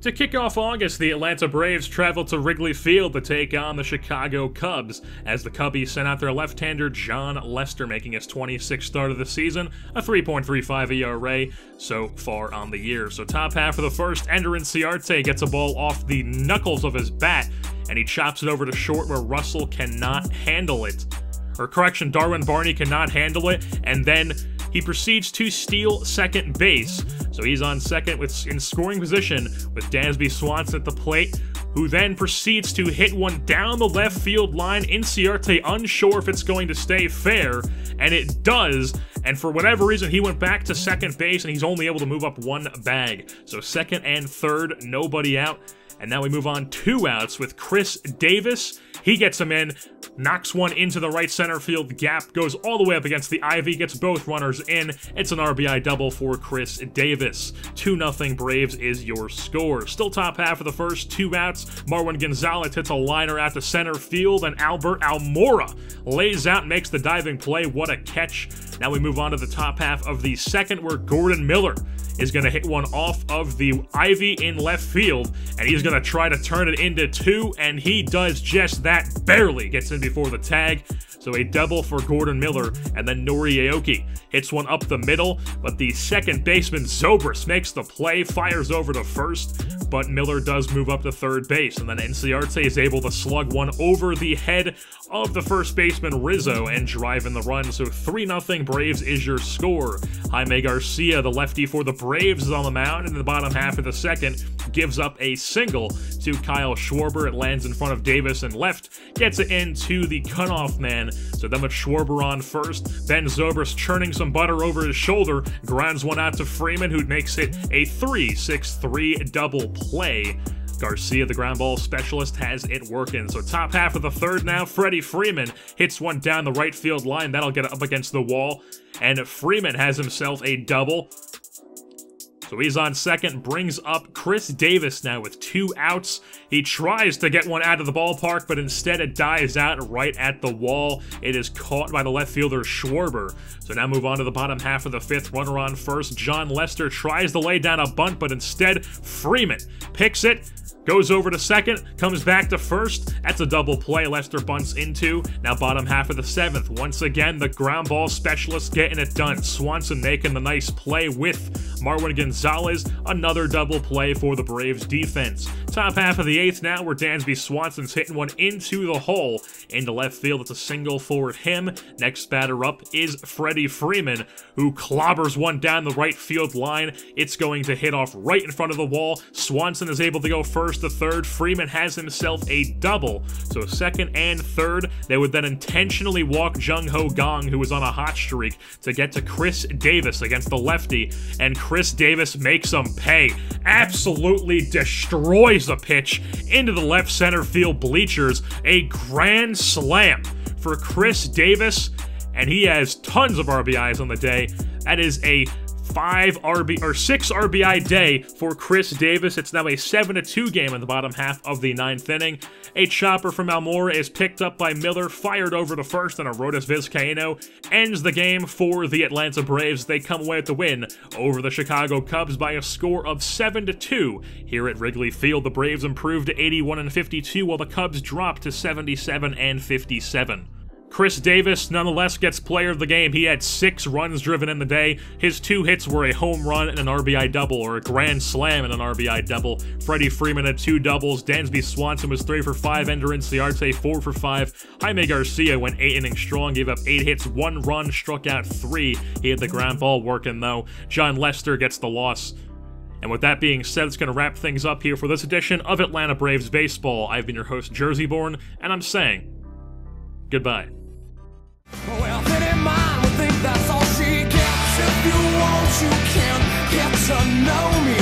To kick off August, the Atlanta Braves traveled to Wrigley Field to take on the Chicago Cubs, as the Cubbies sent out their left-hander Jon Lester, making his 26th start of the season, a 3.35 ERA so far on the year. So top half of the first, Ender Inciarte gets a ball off the knuckles of his bat, and he chops it over to short where Russell cannot handle it. Or correction, Darwin Barney cannot handle it, and then he proceeds to steal second base. So he's on second in scoring position with Dansby Swanson at the plate, who then proceeds to hit one down the left field line. Inciarte unsure if it's going to stay fair, and it does. And for whatever reason, he went back to second base, and he's only able to move up one bag. So second and third, nobody out. And now we move on 2 outs with Chris Davis. He gets him in, knocks one into the right center field gap, goes all the way up against the ivy, gets both runners in. It's an RBI double for Chris Davis. 2-0 Braves is your score. Still top half of the first, 2 outs. Marwin Gonzalez hits a liner out to center field, and Albert Almora lays out and makes the diving play. What a catch. Now we move on to the top half of the second, where Gordon Miller is going to hit one off of the ivy in left field, and he's going to try to turn it into 2, and he does just that. Barely gets in before the tag. So a double for Gordon Miller, and then Nori Aoki hits one up the middle, but the second baseman Zobrist makes the play, fires over to first, but Miller does move up to third base, and then Inciarte is able to slug one over the head of the first baseman Rizzo and drive in the run. So 3-0 Braves is your score. Jaime Garcia, the lefty for the Braves, is on the mound in the bottom half of the second, gives up a single to Kyle Schwarber. It lands in front of Davis and left, gets it into the cutoff man. So then with Schwarber on first, Ben Zobrist churning some butter over his shoulder, grounds one out to Freeman, who makes it a 3-6-3 double play. Garcia, the ground ball specialist, has it working. So top half of the third now, Freddie Freeman hits one down the right field line. That'll get up against the wall, and Freeman has himself a double. So he's on second, brings up Chris Davis now with 2 outs. He tries to get one out of the ballpark, but instead it dives out right at the wall. It is caught by the left fielder Schwarber. So now move on to the bottom half of the fifth. Runner on first. Jon Lester tries to lay down a bunt, but instead Freeman picks it, goes over to second, comes back to first. That's a double play Lester bunts into. Now bottom half of the seventh. Once again, the ground ball specialist getting it done. Swanson making the nice play with Marwin Gonzalez. Another double play for the Braves defense. Top half of the eighth now, where Dansby Swanson's hitting one into the hole into left field. It's a single for him. Next batter up is Freddie Freeman, who clobbers one down the right field line. It's going to hit off right in front of the wall. Swanson is able to go first to third. Freeman has himself a double. So second and third, they would then intentionally walk Jung Ho Gong, who was on a hot streak, to get to Chris Davis against the lefty, and Chris Davis makes him pay. Absolutely destroys the pitch into the left center field bleachers. A grand slam for Chris Davis, and he has tons of RBIs on the day. That is a 6 RBI day for Chris Davis. It's now a 7-2 game in the bottom half of the ninth inning. A chopper from Almora is picked up by Miller, fired over to first, and Arodys Vizcaíno ends the game for the Atlanta Braves. They come away with the win over the Chicago Cubs by a score of 7-2. Here at Wrigley Field, the Braves improved to 81-52, while the Cubs dropped to 77-57. Chris Davis nonetheless gets player of the game. He had 6 runs driven in the day. His 2 hits were a home run and an RBI double, or a grand slam and an RBI double. Freddie Freeman had 2 doubles. Dansby Swanson was 3 for 5. Ender Inciarte 4 for 5. Jaime Garcia went 8 innings strong, gave up 8 hits, 1 run, struck out 3. He had the ground ball working though. Jon Lester gets the loss. And with that being said, it's going to wrap things up here for this edition of Atlanta Braves Baseball. I've been your host, Jerseyborn, and I'm saying goodbye. Well, any man would think that's all she gets. If you want, you can get to know me.